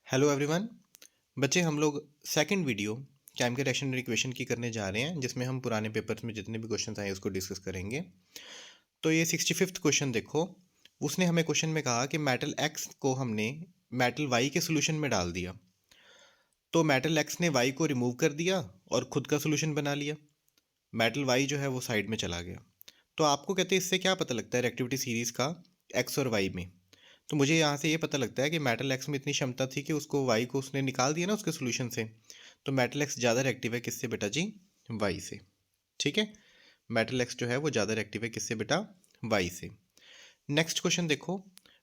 Hello everyone. बच्चे, हम लोग सेकंड वीडियो केमिकल रिएक्शन और इक्वेशन की करने जा रहे हैं, जिसमें हम पुराने पेपर्स में जितने भी क्वेश्चन आए उसको डिस्कस करेंगे। तो ये 65th क्वेश्चन देखो। उसने हमें क्वेश्चन में कहा कि मेटल एक्स को हमने मेटल वाई के सोल्यूशन में डाल दिया। तो मेटल एक्स ने वाई को रिमूव कर दिया और खुद का सोल्यूशन बना लिया। मेटल वाई जो है वो साइड में चला गया। तो आपको कहते हैं इससे क्या पता लगता है रिएक्टिविटी सीरीज का एक्स और वाई में। तो मुझे यहाँ से ये पता लगता है कि मेटल एक्स में इतनी क्षमता थी कि उसको वाई को उसने निकाल दिया ना उसके सोल्यूशन से। तो मेटल एक्स ज़्यादा रिएक्टिव है किससे बेटा जी? वाई से। ठीक है, मेटल एक्स जो है वो ज़्यादा रिएक्टिव है किससे बेटा? वाई से। नेक्स्ट क्वेश्चन देखो।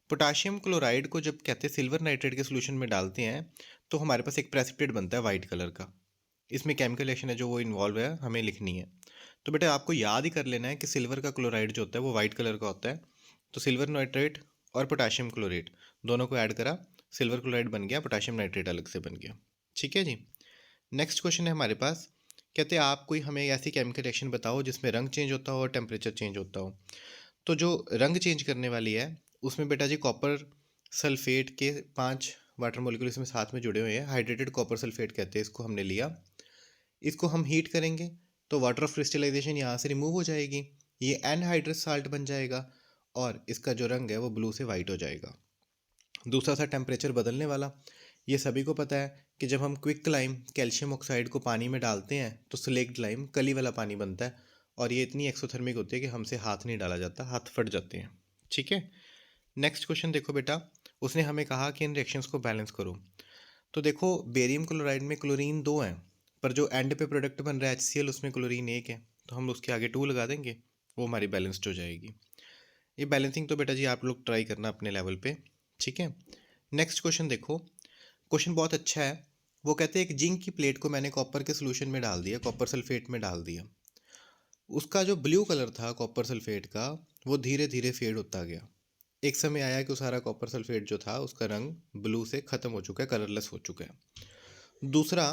पोटाशियम क्लोराइड को जब कहते हैं सिल्वर नाइट्रेट के सोल्यूशन में डालते हैं तो हमारे पास एक प्रेसिपिटेट बनता है वाइट कलर का। इसमें केमिकल रिएक्शन है जो वो इन्वॉल्व है, हमें लिखनी है। तो बेटा आपको याद ही कर लेना है कि सिल्वर का क्लोराइड जो होता है वो वाइट कलर का होता है। तो सिल्वर नाइट्रेट और पोटाशियम क्लोरेट दोनों को ऐड करा, सिल्वर क्लोराइड बन गया, पोटाशियम नाइट्रेट अलग से बन गया। ठीक है जी। नेक्स्ट क्वेश्चन है हमारे पास। कहते हैं आप कोई हमें ऐसी केमिकल रिएक्शन बताओ जिसमें रंग चेंज होता हो और टेम्परेचर चेंज होता हो। तो जो रंग चेंज करने वाली है उसमें बेटा जी कॉपर सल्फेट के 5 वाटर मोलिक्यूल इसमें साथ में जुड़े हुए हैं। हाइड्रेटेड कॉपर सल्फेट कहते हैं इसको, हमने लिया। इसको हम हीट करेंगे तो वाटर ऑफ क्रिस्टलाइजेशन यहाँ से रिमूव हो जाएगी, ये एनहाइड्रस साल्ट बन जाएगा और इसका जो रंग है वो ब्लू से वाइट हो जाएगा। दूसरा था टेम्परेचर बदलने वाला। ये सभी को पता है कि जब हम क्विक लाइम कैल्शियम ऑक्साइड को पानी में डालते हैं तो स्लेक्ड लाइम कली वाला पानी बनता है और ये इतनी एक्सोथर्मिक होती है कि हमसे हाथ नहीं डाला जाता, हाथ फट जाते हैं। ठीक है। नेक्स्ट क्वेश्चन देखो बेटा। उसने हमें कहा कि इन रिएक्शंस को बैलेंस करो। तो देखो बेरियम क्लोराइड में क्लोरीन 2 है, पर जो एंड पे प्रोडक्ट बन रहा है HCl उसमें क्लोरीन 1 है। तो हम उसके आगे 2 लगा देंगे, वो हमारी बैलेंस्ड हो जाएगी। ये बैलेंसिंग तो बेटा जी आप लोग ट्राई करना अपने लेवल पे। ठीक है। नेक्स्ट क्वेश्चन देखो। क्वेश्चन बहुत अच्छा है। वो कहते हैं एक जिंक की प्लेट को मैंने कॉपर के सोल्यूशन में डाल दिया, कॉपर सल्फेट में डाल दिया। उसका जो ब्लू कलर था कॉपर सल्फेट का वो धीरे धीरे फेड होता गया। एक समय आया कि वो सारा कॉपर सल्फेट जो था उसका रंग ब्लू से ख़त्म हो चुका है, कलरलेस हो चुका है। दूसरा,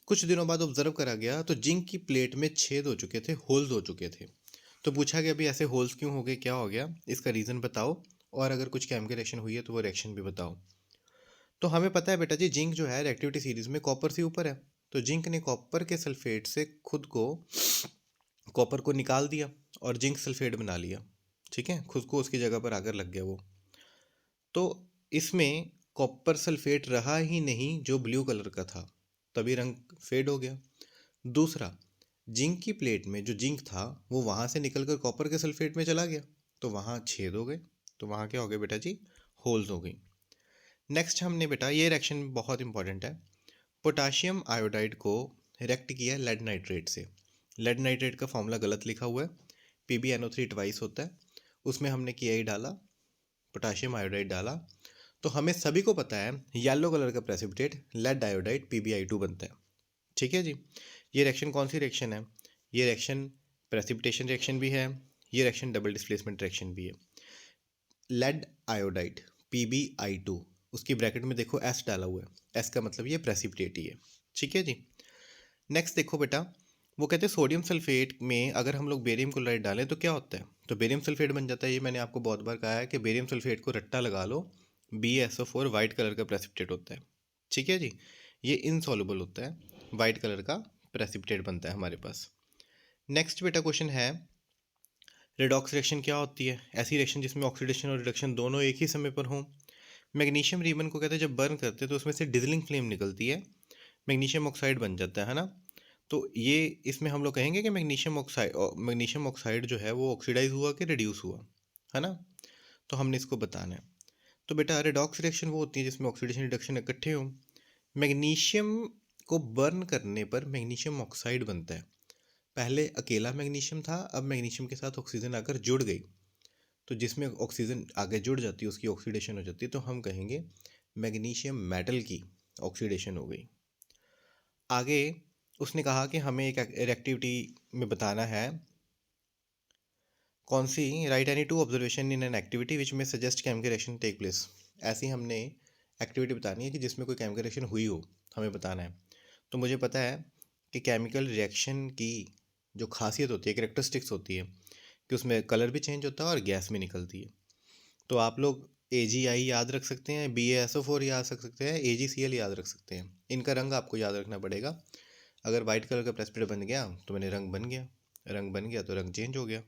कुछ दिनों बाद ऑब्जर्व करा गया तो जिंक की प्लेट में छेद हो चुके थे, होल्स हो चुके थे। तो पूछा गया अभी ऐसे होल्स क्यों हो गए, क्या हो गया, इसका रीज़न बताओ और अगर कुछ केमिकल रिएक्शन हुई है तो वो रिएक्शन भी बताओ। तो हमें पता है बेटा जी जिंक जो है रिएक्टिविटी सीरीज में कॉपर से ऊपर है। तो जिंक ने कॉपर के सल्फेट से खुद को, कॉपर को निकाल दिया और जिंक सल्फेट बना लिया। ठीक है, खुद को उसकी जगह पर आकर लग गया वो। तो इसमें कॉपर सल्फेट रहा ही नहीं जो ब्लू कलर का था, तभी रंग फेड हो गया। दूसरा, जिंक की प्लेट में जो जिंक था वो वहाँ से निकलकर कॉपर के सल्फेट में चला गया, तो वहाँ छेद हो गए। तो वहाँ क्या हो गए बेटा जी? होल्स हो गई। नेक्स्ट हमने बेटा ये रिएक्शन बहुत इंपॉर्टेंट है। पोटाशियम आयोडाइड को रिएक्ट किया लेड नाइट्रेट से। लेड नाइट्रेट का फॉर्मूला गलत लिखा हुआ है, PbNO3 ट्वाइस होता है। उसमें हमने Ki डाला, पोटाशियम आयोडाइड डाला। तो हमें सभी को पता है येलो कलर का प्रेसिपिटेट लेड आयोडाइड PbI2 बनता है। ठीक है जी। ये रिएक्शन कौन सी रिएक्शन है? ये रिएक्शन प्रेसिपिटेशन रिएक्शन भी है, ये रिएक्शन डबल डिस्प्लेसमेंट रिएक्शन भी है। लेड आयोडाइड PbI2, उसकी ब्रैकेट में देखो S डाला हुआ है, S का मतलब ये प्रेसिपिटेट ही है। ठीक है जी। नेक्स्ट देखो बेटा। वो कहते हैं सोडियम सल्फेट में अगर हम लोग बेरियम क्लोराइड डालें तो क्या होता है? तो बेरियम सल्फेट बन जाता है। ये मैंने आपको बहुत बार कहा है कि बेरियम सल्फेट को रट्टा लगा लो, BeSO4 वाइट कलर का प्रेसिपिटेट होता है। ठीक है जी। ये इनसॉल्युबल होता है, वाइट कलर का प्रेसिपिटेट बनता है हमारे पास। नेक्स्ट बेटा क्वेश्चन है, रेडॉक्स रिएक्शन क्या होती है? ऐसी रिएक्शन जिसमें ऑक्सीडेशन और रिडक्शन दोनों एक ही समय पर हों। मैग्नीशियम रिबन को कहते हैं जब बर्न करते हैं तो उसमें से डिजलिंग फ्लेम निकलती है, मैग्नीशियम ऑक्साइड बन जाता है ना। तो ये इसमें हम लोग कहेंगे कि मैग्नीशियम ऑक्साइड जो है वो ऑक्सीडाइज हुआ कि रिड्यूस हुआ, है ना। तो हमने इसको बताना है। तो बेटा रेडॉक्स रिएक्शन वो होती है जिसमें ऑक्सीडेशन रिडक्शन इकट्ठे हों। मैग्नीशियम को बर्न करने पर मैग्नीशियम ऑक्साइड बनता है। पहले अकेला मैग्नीशियम था, अब मैग्नीशियम के साथ ऑक्सीजन आकर जुड़ गई। तो जिसमें ऑक्सीजन आगे जुड़ जाती है उसकी ऑक्सीडेशन हो जाती है, तो हम कहेंगे मैग्नीशियम मेटल की ऑक्सीडेशन हो गई। आगे उसने कहा कि हमें एक एक्टिविटी में बताना है, कौन सी? Write any two observation in an activity which में suggest chemical reaction take place. ऐसी हमने एक्टिविटी बतानी है कि जिसमें कोई केमिकल रिएक्शन हुई हो, हमें बताना है। तो मुझे पता है कि केमिकल रिएक्शन की जो खासियत होती है, कैरेक्टरिस्टिक्स होती है कि उसमें कलर भी चेंज होता है और गैस भी निकलती है। तो आप लोग AgI याद रख सकते हैं, BaSO4 याद रख सकते हैं, AgCl याद रख सकते हैं। इनका रंग आपको याद रखना पड़ेगा। अगर वाइट कलर का प्रेसिपिटेट बन गया तो मैंने रंग बन गया, रंग बन गया तो रंग चेंज हो गया।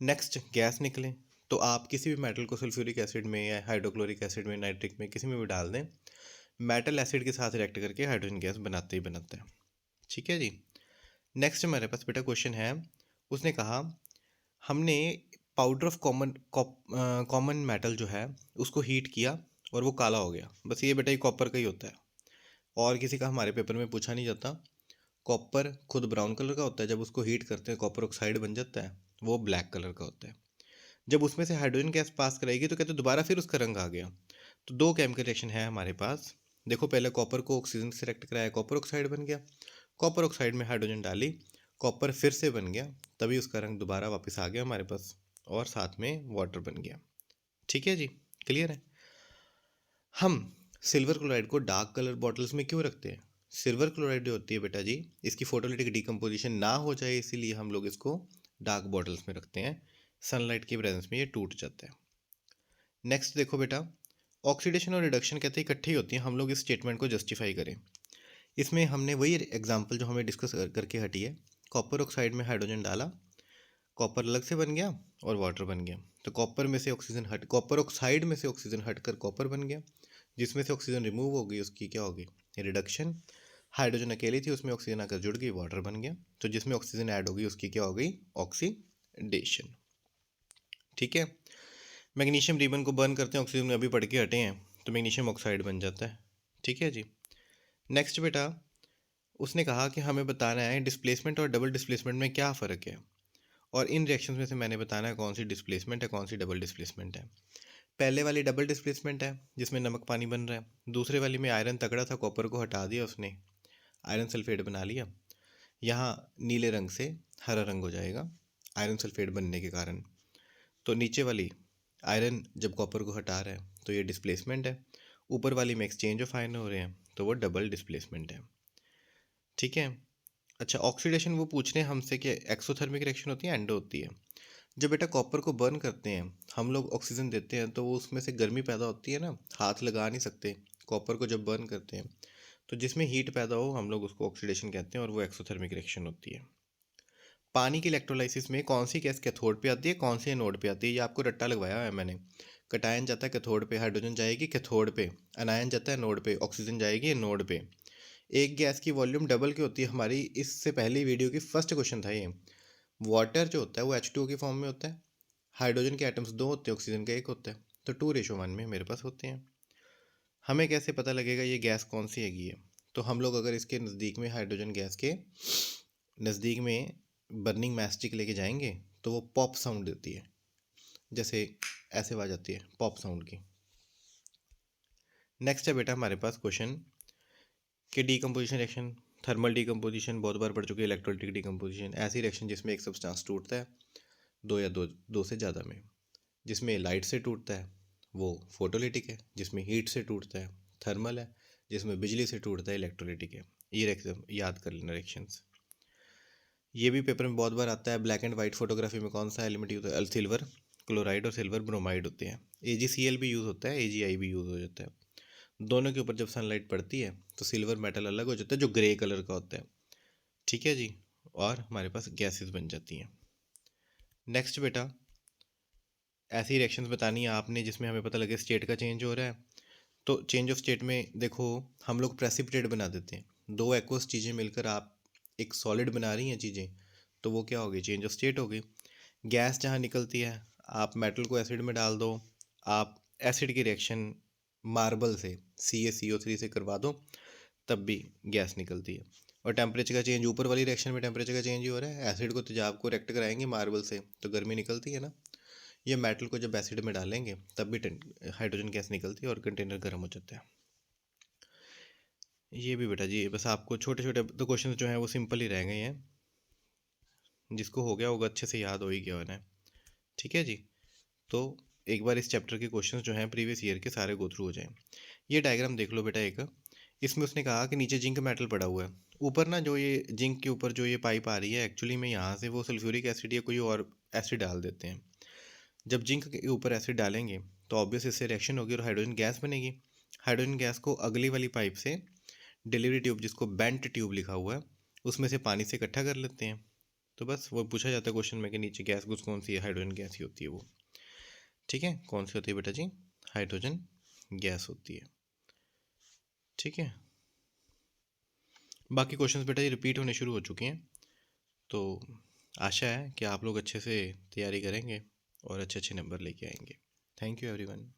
नेक्स्ट गैस निकले, तो आप किसी भी मेटल को सल्फ्यूरिक एसिड में या हाइड्रोक्लोरिक एसिड में, नाइट्रिक में, किसी में भी डाल दें, मेटल एसिड के साथ रिएक्ट करके हाइड्रोजन गैस बनाते ही बनाते हैं। ठीक है जी। नेक्स्ट हमारे पास बेटा क्वेश्चन है, उसने कहा हमने पाउडर ऑफ कॉमन मेटल जो है उसको हीट किया और वो काला हो गया। बस ये बेटा ये कॉपर का ही होता है, और किसी का हमारे पेपर में पूछा नहीं जाता। कॉपर खुद ब्राउन कलर का होता है, जब उसको हीट करते हैं कॉपर ऑक्साइड बन जाता है, वो ब्लैक कलर का होता है। जब उसमें से हाइड्रोजन गैस पास कराएगी तो कहते हैं दोबारा फिर उसका रंग आ गया। तो दो केमिकल रिएक्शन है हमारे पास। देखो पहले कॉपर को ऑक्सीजन से रिएक्ट कराया, कॉपर ऑक्साइड बन गया, कॉपर ऑक्साइड में हाइड्रोजन डाली, कॉपर फिर से बन गया, तभी उसका रंग दोबारा वापस आ गया हमारे पास, और साथ में वाटर बन गया। ठीक है जी, क्लियर है। हम सिल्वर क्लोराइड को डार्क कलर बॉटल्स में क्यों रखते हैं? सिल्वर क्लोराइड जो होती है बेटा जी, इसकी फोटोलिटिक डिकम्पोजिशन ना हो जाए इसीलिए हम लोग इसको डार्क बॉटल्स में रखते हैं। सनलाइट की प्रेजेंस में ये टूट जाता है। नेक्स्ट देखो बेटा, ऑक्सीडेशन और रिडक्शन कहते हैं इकट्ठी होती हैं। हम लोग इस स्टेटमेंट को जस्टिफाई करें। इसमें हमने वही एग्जांपल जो हमें डिस्कस करके हटी है, कॉपर ऑक्साइड में हाइड्रोजन डाला, कॉपर अलग से बन गया और वाटर बन गया। तो कॉपर ऑक्साइड में से ऑक्सीजन हटकर कॉपर बन गया, जिसमें से ऑक्सीजन रिमूव हो गई उसकी क्या होगी? रिडक्शन। हाइड्रोजन अकेली थी, उसमें ऑक्सीजन आकर जुड़ गई, वाटर बन गया। तो जिसमें ऑक्सीजन ऐड होगी उसकी क्या हो गई? ऑक्सीडेशन। ठीक है। मैग्नीशियम रिबन को बर्न करते हैं, ऑक्सीजन में अभी पढ़ के हटे हैं, तो मैग्नीशियम ऑक्साइड बन जाता है। ठीक है जी। नेक्स्ट बेटा, उसने कहा कि हमें बताना है डिस्प्लेसमेंट और डबल डिस्प्लेसमेंट में क्या फ़र्क है, और इन रिएक्शंस में से मैंने बताना है कौन सी डिस्प्लेसमेंट है, कौन सी डबल डिस्प्लेसमेंट है। पहले वाली डबल डिस्प्लेसमेंट है जिसमें नमक पानी बन रहा है। दूसरे वाली में आयरन तगड़ा था, कॉपर को हटा दिया उसने, आयरन सल्फेट बना लिया। यहाँ नीले रंग से हरा रंग हो जाएगा आयरन सल्फेट बनने के कारण। तो नीचे वाली आयरन जब कॉपर को हटा रहा है तो ये डिस्प्लेसमेंट है, ऊपर वाली में एक्सचेंज ऑफ आयरन हो रहे हैं तो वो डबल डिस्प्लेसमेंट है। ठीक है। अच्छा, ऑक्सीडेशन वो पूछ रहे हैं हमसे कि एक्सोथर्मिक रिएक्शन होती है एंडो होती है। जब बेटा कॉपर को बर्न करते हैं हम लोग, ऑक्सीजन देते हैं तो वो उसमें से गर्मी पैदा होती है ना, हाथ लगा नहीं सकते। कॉपर को जब बर्न करते हैं तो जिसमें हीट पैदा हो हम लोग उसको ऑक्सीडेशन कहते हैं, और वो एक्सोथर्मिक रिएक्शन होती है। पानी की इलेक्ट्रोलाइसिस में कौन सी गैस कैथोड पे आती है, कौन सी एनोड पे आती है? ये आपको रट्टा लगवाया है मैंने। कटायन जाता है कैथोड पे, हाइड्रोजन जाएगी कैथोड पे, अनायन जाता है एनोड पे, ऑक्सीजन जाएगी एनोड पे। एक गैस की वॉल्यूम डबल की होती है हमारी, इससे पहली वीडियो की फर्स्ट क्वेश्चन था ये। वाटर जो होता है वो H2O की फॉर्म में होता है, हाइड्रोजन के एटम्स दो होते हैं, ऑक्सीजन का एक होता है, तो 2:1 में मेरे पास होते हैं। हमें कैसे पता लगेगा ये गैस कौन सी हैगी है? तो हम लोग अगर इसके नज़दीक में, हाइड्रोजन गैस के नज़दीक में बर्निंग मैस्टिक लेके जाएंगे तो वो पॉप साउंड देती है, जैसे ऐसे आवाज आती है पॉप साउंड की। नेक्स्ट है बेटा हमारे पास क्वेश्चन कि डीकम्पोजिशन रिएक्शन, थर्मल डीकम्पोजिशन बहुत बार पढ़ चुके हैं, इलेक्ट्रोलिटिक डीकम्पोजिशन, ऐसी रिएक्शन जिसमें एक सब्सटेंस टूटता है दो या दो से ज़्यादा में। जिसमें लाइट से टूटता है वो फोटोलिटिक है, जिसमें हीट से टूटता है थर्मल है, जिसमें बिजली से टूटता है इलेक्ट्रोलिटिक है। ये रिएक्शन याद कर लेना रिएक्शंस। ये भी पेपर में बहुत बार आता है। ब्लैक एंड वाइट फोटोग्राफी में कौन सा एलिमेंट यूज होता है? सिल्वर क्लोराइड और सिल्वर ब्रोमाइड होते हैं। AgCl भी यूज़ होता है, AgI भी यूज़ हो जाता है। दोनों के ऊपर जब सनलाइट पड़ती है तो सिल्वर मेटल अलग हो जाता है जो ग्रे कलर का होता है। ठीक है जी, और हमारे पास गैसेस बन जाती हैं। नेक्स्ट बेटा, ऐसी रिएक्शंस बतानी है आपने जिसमें हमें पता लगे स्टेट का चेंज हो रहा है। तो चेंज ऑफ स्टेट में देखो हम लोग प्रेसिपिटेट बना देते हैं, दो एक्वस चीज़ें मिलकर आप एक सॉलिड बना रही हैं चीज़ें, तो वो क्या होगी? चेंज ऑफ स्टेट होगी। गैस जहाँ निकलती है, आप मेटल को एसिड में डाल दो, आप एसिड की रिएक्शन मार्बल से CaCO3 से करवा दो, तब भी गैस निकलती है। और टेम्परेचर का चेंज, ऊपर वाली रिएक्शन में टेम्परेचर का चेंज ही हो रहा है, एसिड को तेजाब को रिएक्ट कराएंगे मार्बल से तो गर्मी निकलती है ना। ये मेटल को जब एसिड में डालेंगे तब भी हाइड्रोजन गैस निकलती है और कंटेनर गर्म हो जाता है। ये भी बेटा जी बस आपको छोटे छोटे तो क्वेश्चन जो हैं वो सिंपल ही रह गए हैं, जिसको हो गया होगा अच्छे से याद हो ही गया होना है। ठीक है जी। तो एक बार इस चैप्टर के क्वेश्चंस जो हैं प्रीवियस ईयर के सारे गो थ्रू हो जाएं। ये डायग्राम देख लो बेटा एक, इसमें उसने कहा कि नीचे जिंक मेटल पड़ा हुआ है, ऊपर ना जो ये जिंक के ऊपर जो ये पाइप आ रही है एक्चुअली में यहाँ से वो सल्फ्यूरिक एसिड या कोई और एसिड डाल देते हैं। जब जिंक के ऊपर एसिड डालेंगे तो ऑब्वियस इससे रिएक्शन होगी और हाइड्रोजन गैस बनेगी। हाइड्रोजन गैस को अगली वाली पाइप से डिलीवरी ट्यूब, जिसको बेंट ट्यूब लिखा हुआ है, उसमें से पानी से इकट्ठा कर लेते हैं। तो बस वो पूछा जाता है क्वेश्चन में कि नीचे गैस गुस कौन सी है, हाइड्रोजन गैस ही होती है वो। ठीक है, कौन सी होती है बेटा जी? हाइड्रोजन गैस होती है। ठीक है, बाकी क्वेश्चंस बेटा जी रिपीट होने शुरू हो चुके हैं, तो आशा है कि आप लोग अच्छे से तैयारी करेंगे और अच्छे अच्छे नंबर लेके आएंगे। Thank you everyone.